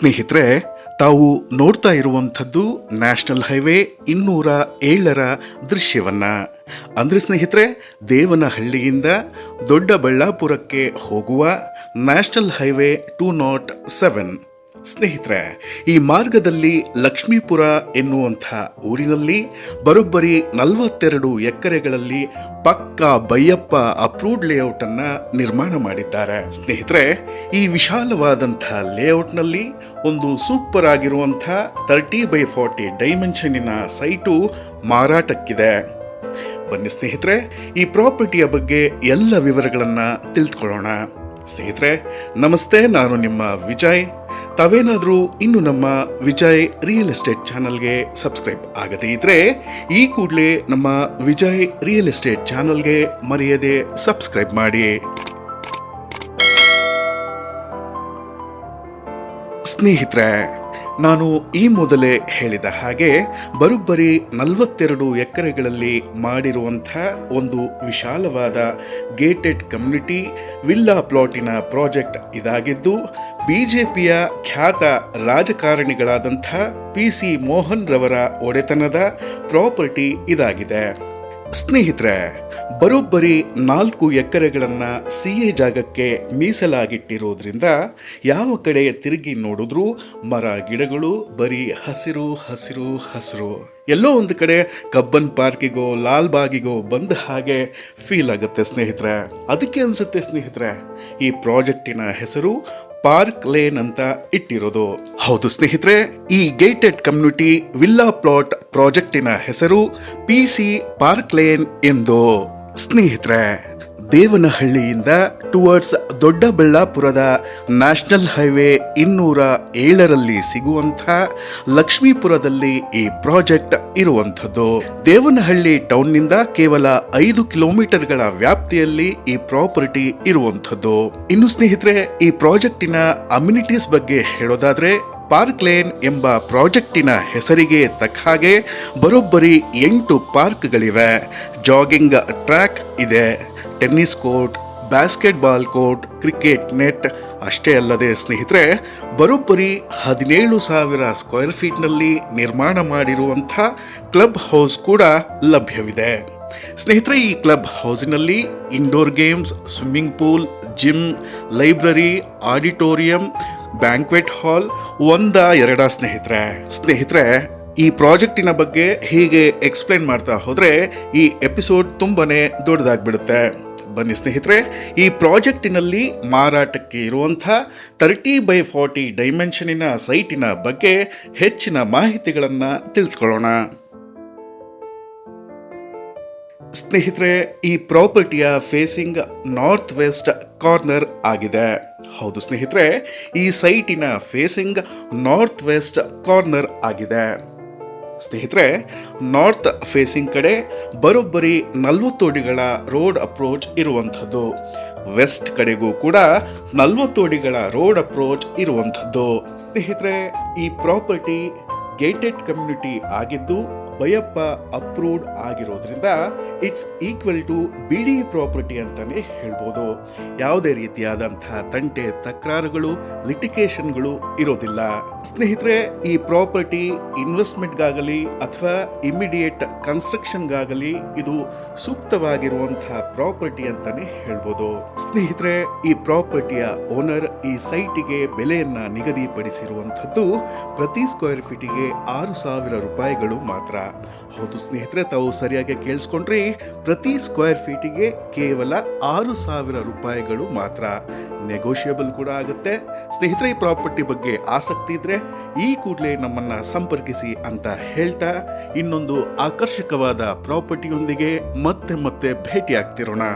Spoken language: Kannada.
ಸ್ನೇಹಿತರೆ, ತಾವು ನೋಡ್ತಾ ಇರುವಂಥದ್ದು ನ್ಯಾಷನಲ್ ಹೈವೇ 207ರ ದೃಶ್ಯವನ್ನ. ಅಂದರೆ ಸ್ನೇಹಿತರೆ, ದೇವನಹಳ್ಳಿಯಿಂದ ದೊಡ್ಡಬಳ್ಳಾಪುರಕ್ಕೆ ಹೋಗುವ ನ್ಯಾಷನಲ್ ಹೈವೇ 207. ಸ್ನೇಹಿತರೆ, ಈ ಮಾರ್ಗದಲ್ಲಿ ಲಕ್ಷ್ಮೀಪುರ ಎನ್ನುವಂಥ ಊರಿನಲ್ಲಿ ಬರೋಬ್ಬರಿ 42 ಎಕರೆಗಳಲ್ಲಿ ಪಕ್ಕಾ ಬೈಯಪ್ಪ ಅಪ್ರೂವ್ಡ್ ಲೇಔಟ್ ಅನ್ನ ನಿರ್ಮಾಣ ಮಾಡಿದ್ದಾರೆ. ಸ್ನೇಹಿತರೆ, ಈ ವಿಶಾಲವಾದಂಥ ಲೇಔಟ್ನಲ್ಲಿ ಒಂದು ಸೂಪರ್ ಆಗಿರುವಂಥ 30x40 ಡೈಮೆನ್ಷನ್ನಿನ ಸೈಟು ಮಾರಾಟಕ್ಕಿದೆ. ಬನ್ನಿ ಸ್ನೇಹಿತರೆ, ಈ ಪ್ರಾಪರ್ಟಿಯ ಬಗ್ಗೆ ಎಲ್ಲ ವಿವರಗಳನ್ನು ತಿಳಿದುಕೊಳ್ಳೋಣ. ಸ್ನೇಹಿತರೆ ನಮಸ್ತೆ, ನಾನು ನಿಮ್ಮ ವಿಜಯ್. ತಾವೇನಾದರೂ ಇನ್ನು ನಮ್ಮ ವಿಜಯ್ ರಿಯಲ್ ಎಸ್ಟೇಟ್ ಚಾನಲ್ಗೆ ಸಬ್ಸ್ಕ್ರೈಬ್ ಆಗದೇ ಇದ್ರೆ ಈ ಕೂಡಲೇ ನಮ್ಮ ವಿಜಯ್ ರಿಯಲ್ ಎಸ್ಟೇಟ್ ಚಾನಲ್ಗೆ ಮರೆಯದೆ ಸಬ್ಸ್ಕ್ರೈಬ್ ಮಾಡಿ. ಸ್ನೇಹಿತರೆ, ನಾನು ಈ ಮೊದಲೇ ಹೇಳಿದ ಹಾಗೆ ಬರೋಬ್ಬರಿ 42 ಎಕರೆಗಳಲ್ಲಿ ಮಾಡಿರುವಂಥ ಒಂದು ವಿಶಾಲವಾದ gated community villa platina project ಇದಾಗಿದ್ದು, ಬಿಜೆಪಿಯ ಖ್ಯಾತ ರಾಜಕಾರಣಿಗಳಾದಂಥ PC ಮೋಹನ್ ರವರ ಒಡೆತನದ ಪ್ರಾಪರ್ಟಿ ಇದಾಗಿದೆ. ಸ್ನೇಹಿತರೆ, ಬರೋಬ್ಬರಿ 4 ಎಕರೆಗಳನ್ನು CA ಜಾಗಕ್ಕೆ ಮೀಸಲಾಗಿಟ್ಟಿರೋದ್ರಿಂದ ಯಾವ ಕಡೆ ತಿರುಗಿ ನೋಡಿದ್ರೂ ಮರ ಗಿಡಗಳು ಬರೀ ಹಸಿರು ಹಸಿರು ಹಸಿರು. ಎಲ್ಲೋ ಒಂದು ಕಡೆ ಕಬ್ಬನ್ ಪಾರ್ಕಿಗೋ ಲಾಲ್ಬಾಗಿಗೋ ಬಂದ ಹಾಗೆ ಫೀಲ್ ಆಗುತ್ತೆ ಸ್ನೇಹಿತರೆ. ಅದಕ್ಕೆ ಅನಿಸುತ್ತೆ ಸ್ನೇಹಿತರೆ, ಈ ಪ್ರಾಜೆಕ್ಟಿನ ಹೆಸರು ಪಾರ್ಕ್ ಲೇನ್ ಅಂತ ಇಟ್ಟಿರೋದು. ಹೌದು ಸ್ನೇಹಿತರೆ, ಈ ಗೇಟೆಡ್ ಕಮ್ಯುನಿಟಿ ವಿಲ್ಲಾ ಪ್ಲಾಟ್ ಪ್ರಾಜೆಕ್ಟಿನ ಹೆಸರು PC ಪಾರ್ಕ್ ಲೇನ್ ಎಂದು. ಸ್ನೇಹಿತರೆ, ದೇವನಹಳ್ಳಿಯಿಂದ ಟುವರ್ಡ್ಸ್ ದೊಡ್ಡಬಳ್ಳಾಪುರದ ನ್ಯಾಷನಲ್ ಹೈವೇ 207ರಲ್ಲಿ ಸಿಗುವಂಥ ಲಕ್ಷ್ಮೀಪುರದಲ್ಲಿ ಈ ಪ್ರಾಜೆಕ್ಟ್ ಇರುವಂಥದ್ದು. ದೇವನಹಳ್ಳಿ ಟೌನ್ನಿಂದ ಕೇವಲ 5 ಕಿಲೋಮೀಟರ್ಗಳ ವ್ಯಾಪ್ತಿಯಲ್ಲಿ ಈ ಪ್ರಾಪರ್ಟಿ ಇರುವಂಥದ್ದು. ಇನ್ನು ಸ್ನೇಹಿತರೆ, ಈ ಪ್ರಾಜೆಕ್ಟಿನ ಅಮ್ಯುನಿಟೀಸ್ ಬಗ್ಗೆ ಹೇಳೋದಾದ್ರೆ, ಪಾರ್ಕ್ ಲೇನ್ ಎಂಬ ಪ್ರಾಜೆಕ್ಟಿನ ಹೆಸರಿಗೆ ತಕ್ಕ ಹಾಗೆ ಬರೋಬ್ಬರಿ 8 ಪಾರ್ಕ್ಗಳಿವೆ. ಜಾಗಿಂಗ್ ಟ್ರ್ಯಾಕ್ ಇದೆ, tennis court, basketball court, cricket net. ಅಷ್ಟೇ ಅಲ್ಲದೆ ಸ್ನೇಹಿತರೆ, ಬರೋಬ್ಬರಿ 17,000 ಸ್ಕ್ವೇರ್ ಫೀಟ್ನಲ್ಲಿ ನಿರ್ಮಾಣ ಮಾಡಿರುವಂಥ ಕ್ಲಬ್ ಹೌಸ್ ಕೂಡ ಲಭ್ಯವಿದೆ. ಸ್ನೇಹಿತರೆ, ಈ ಕ್ಲಬ್ ಹೌಸಿನಲ್ಲಿ indoor games, swimming pool, gym, library, auditorium, banquet hall 1-2 ಸ್ನೇಹಿತರೆ, ಈ ಪ್ರಾಜೆಕ್ಟಿನ ಬಗ್ಗೆ ಹೀಗೆ ಎಕ್ಸ್ಪ್ಲೇನ್ ಮಾಡ್ತಾ ಹೋದ್ರೆ ಈ ಎಪಿಸೋಡ್ ತುಂಬಾನೇ ದೊಡ್ಡದಾಗ್ಬಿಡುತ್ತೆ. ಬನ್ನಿ ಸ್ನೇಹಿತರೆ, ಈ ಪ್ರಾಜೆಕ್ಟಿನಲ್ಲಿ ಮಾರಾಟಕ್ಕೆ ಇರುವಂಥ 30x40 ಡೈಮೆನ್ಷನ್ನಿನ ಸೈಟಿನ ಬಗ್ಗೆ ಹೆಚ್ಚಿನ ಮಾಹಿತಿಗಳನ್ನು ತಿಳಿದುಕೊಳ್ಳೋಣ. ಸ್ನೇಹಿತರೆ, ಈ ಪ್ರಾಪರ್ಟಿಯ ಫೇಸಿಂಗ್ ನಾರ್ತ್ ವೆಸ್ಟ್ ಕಾರ್ನರ್ ಆಗಿದೆ. ಹೌದು ಸ್ನೇಹಿತರೆ, ಈ ಸೈಟಿನ ಫೇಸಿಂಗ್ ನಾರ್ತ್ ವೆಸ್ಟ್ ಕಾರ್ನರ್ ಆಗಿದೆ. ಸ್ನೇಹಿತರೆ, ನಾರ್ತ್ ಫೇಸಿಂಗ್ ಕಡೆ ಬರೋಬ್ಬರಿ 40 ಅಡಿಗಳ ರೋಡ್ ಅಪ್ರೋಚ್ ಇರುವಂಥದ್ದು. ವೆಸ್ಟ್ ಕಡೆಗೂ ಕೂಡ 40 ಅಡಿಗಳ ರೋಡ್ ಅಪ್ರೋಚ್ ಇರುವಂಥದ್ದು. ಸ್ನೇಹಿತರೆ, ಈ ಪ್ರಾಪರ್ಟಿ ಗೇಟೆಡ್ ಕಮ್ಯುನಿಟಿ ಆಗಿದ್ದು ಬೈಯಪ್ಪ ಅಪ್ರೂವ್ಡ್ ಆಗಿರೋದ್ರಿಂದ it's equal to BDA property ಅಂತಾನೆ ಹೇಳ್ಬೋದು. ಯಾವುದೇ ರೀತಿಯಾದಂತಹ ತಂಟೆ ತಕರಾರುಗಳು, ಲಿಟಿಗೇಷನ್ಗಳು ಇರೋದಿಲ್ಲ. ಸ್ನೇಹಿತರೆ, ಈ ಪ್ರಾಪರ್ಟಿ ಇನ್ವೆಸ್ಟ್ಮೆಂಟ್ಗಾಗಲಿ ಅಥವಾ ಇಮಿಡಿಯೇಟ್ ಕನ್ಸ್ಟ್ರಕ್ಷನ್ಗಾಗಲಿ ಇದು ಸೂಕ್ತವಾಗಿರುವಂತಹ ಪ್ರಾಪರ್ಟಿ ಅಂತಾನೆ ಹೇಳ್ಬೋದು. ಸ್ನೇಹಿತರೆ, ಈ ಪ್ರಾಪರ್ಟಿಯ ಓನರ್ ಈ ಸೈಟಿಗೆ ಬೆಲೆಯನ್ನ ನಿಗದಿಪಡಿಸಿರುವಂಥದ್ದು ಪ್ರತಿ ಸ್ಕ್ವೇರ್ ಫೀಟಿಗೆ 6,000 ರೂಪಾಯಿಗಳು ಮಾತ್ರ. ಹೌದು ಸ್ನೇಹಿತರೆ, ತಾವು ಸರಿಯಾಗಿ ಕೇಳಿಸ್ಕೊಂಡ್ರಿ, ಪ್ರತಿ ಸ್ಕ್ವೇರ್ ಫೀಟಿಗೆ ಕೇವಲ 6,000 ರೂಪಾಯಿಗಳು ಮಾತ್ರ. ನೆಗೋಷಿಯಬಲ್ ಕೂಡ ಆಗುತ್ತೆ. ಸ್ನೇಹಿತರೆ, ಈ ಪ್ರಾಪರ್ಟಿ ಬಗ್ಗೆ ಆಸಕ್ತಿ ಇದ್ರೆ ಈ ಕೂಡಲೇ ನಮ್ಮನ್ನ ಸಂಪರ್ಕಿಸಿ ಅಂತ ಹೇಳ್ತಾ ಇನ್ನೊಂದು ಆಕರ್ಷಕವಾದ ಪ್ರಾಪರ್ಟಿಯೊಂದಿಗೆ ಮತ್ತೆ ಭೇಟಿ ಆಗ್ತಿರೋಣ.